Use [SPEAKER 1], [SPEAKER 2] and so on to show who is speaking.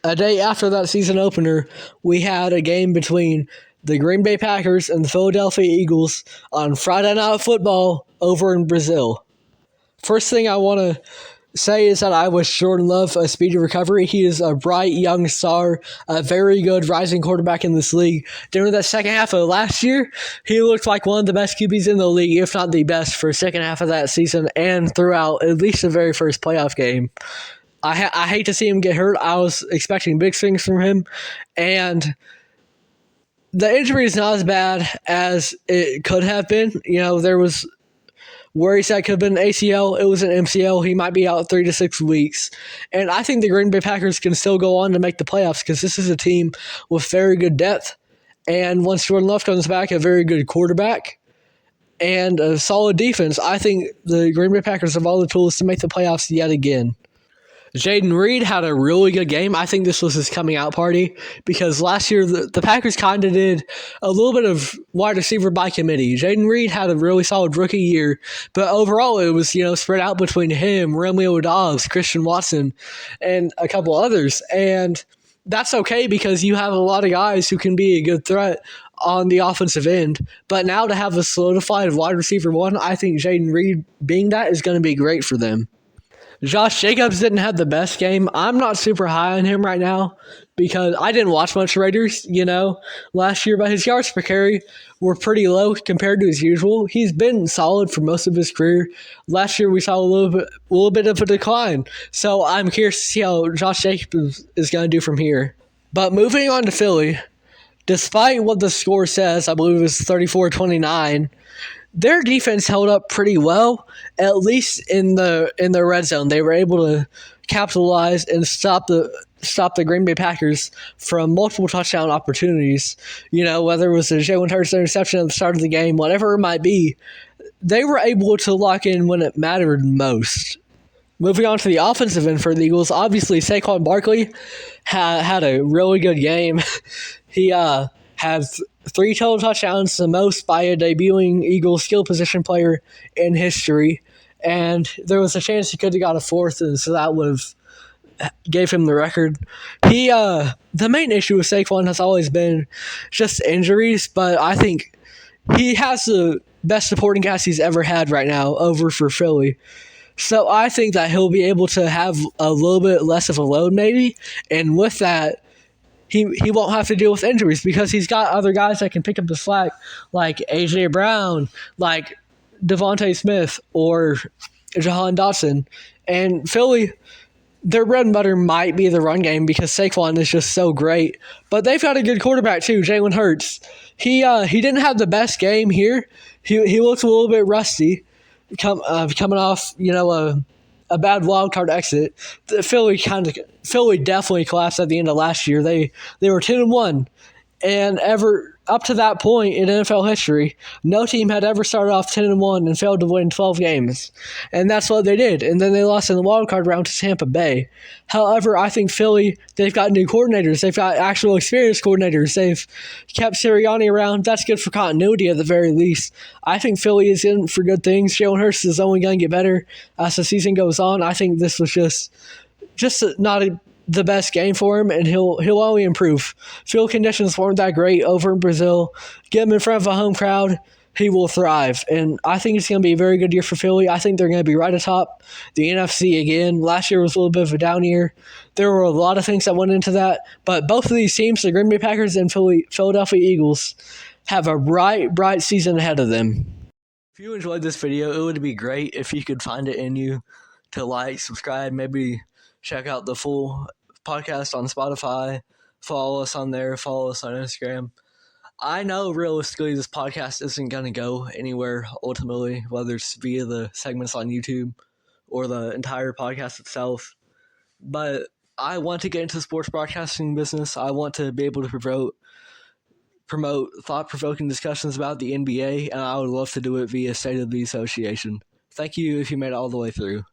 [SPEAKER 1] a day after that season opener, we had a game between the Green Bay Packers and the Philadelphia Eagles on Friday Night Football over in Brazil. First thing I want to say is that I wish Jordan Love a speedy recovery. He is a bright young star, a very good rising quarterback in this league. During that second half of last year, he looked like one of the best QBs in the league, if not the best, for the second half of that season and throughout at least the very first playoff game. I hate to see him get hurt. I was expecting big things from him, and the injury is not as bad as it could have been. There was worries that could have been an ACL. It was an MCL. He might be out 3 to 6 weeks. And I think the Green Bay Packers can still go on to make the playoffs because this is a team with very good depth. And once Jordan Love comes back, a very good quarterback and a solid defense, I think the Green Bay Packers have all the tools to make the playoffs yet again. Jayden Reed had a really good game. I think this was his coming out party because last year the Packers kind of did a little bit of wide receiver by committee. Jayden Reed had a really solid rookie year, but overall it was spread out between him, Romeo Dobbs, Christian Watson, and a couple others. And that's okay because you have a lot of guys who can be a good threat on the offensive end. But now to have a solidified wide receiver one, I think Jayden Reed being that is going to be great for them. Josh Jacobs didn't have the best game. I'm not super high on him right now because I didn't watch much Raiders, last year, but his yards per carry were pretty low compared to his usual. He's been solid for most of his career. Last year we saw a little bit of a decline. So I'm curious to see how Josh Jacobs is going to do from here. But moving on to Philly, despite what the score says, I believe it was 34-29, their defense held up pretty well, at least in the red zone. They were able to capitalize and stop the Green Bay Packers from multiple touchdown opportunities. Whether it was a Jalen Hurts interception at the start of the game, whatever it might be, they were able to lock in when it mattered most. Moving on to the offensive end for the Eagles, obviously Saquon Barkley had a really good game. He had 3 total touchdowns, the most by a debuting Eagles skill position player in history. And there was a chance he could have got a 4th, and so that would have gave him the record. The main issue with Saquon has always been just injuries, but I think he has the best supporting cast he's ever had right now over for Philly. So I think that he'll be able to have a little bit less of a load maybe, and with that, he won't have to deal with injuries because he's got other guys that can pick up the slack, like A.J. Brown, like Devontae Smith, or Jahan Dotson. And Philly, their bread and butter might be the run game because Saquon is just so great. But they've got a good quarterback too, Jalen Hurts. He didn't have the best game here. He looks a little bit rusty, coming off a bad wild card exit. Philly definitely collapsed at the end of last year. They were 10-1, and up to that point in NFL history, no team had ever started off 10-1 and failed to win 12 games, and that's what they did. And then they lost in the wild card round to Tampa Bay. However, I think Philly, they've got new coordinators. They've got actual experienced coordinators. They've kept Sirianni around. That's good for continuity at the very least. I think Philly is in for good things. Jalen Hurts is only going to get better as the season goes on. I think this was just not the best game for him, and he'll only improve. Field conditions weren't that great over in Brazil. Get him in front of a home crowd, he will thrive. And I think it's going to be a very good year for Philly. I think they're going to be right atop the NFC again. Last year was a little bit of a down year. There were a lot of things that went into that, but both of these teams, the Green Bay Packers and Philadelphia Eagles, have a bright season ahead of them. If you enjoyed this video, it would be great if you could find it in you to like, subscribe, maybe check out the full podcast on Spotify. Follow us on there. Follow us on Instagram. I know realistically this podcast isn't going to go anywhere ultimately, whether it's via the segments on YouTube or the entire podcast itself. But I want to get into the sports broadcasting business. I want to be able to promote thought-provoking discussions about the NBA, and I would love to do it via State of the Association. Thank you if you made it all the way through.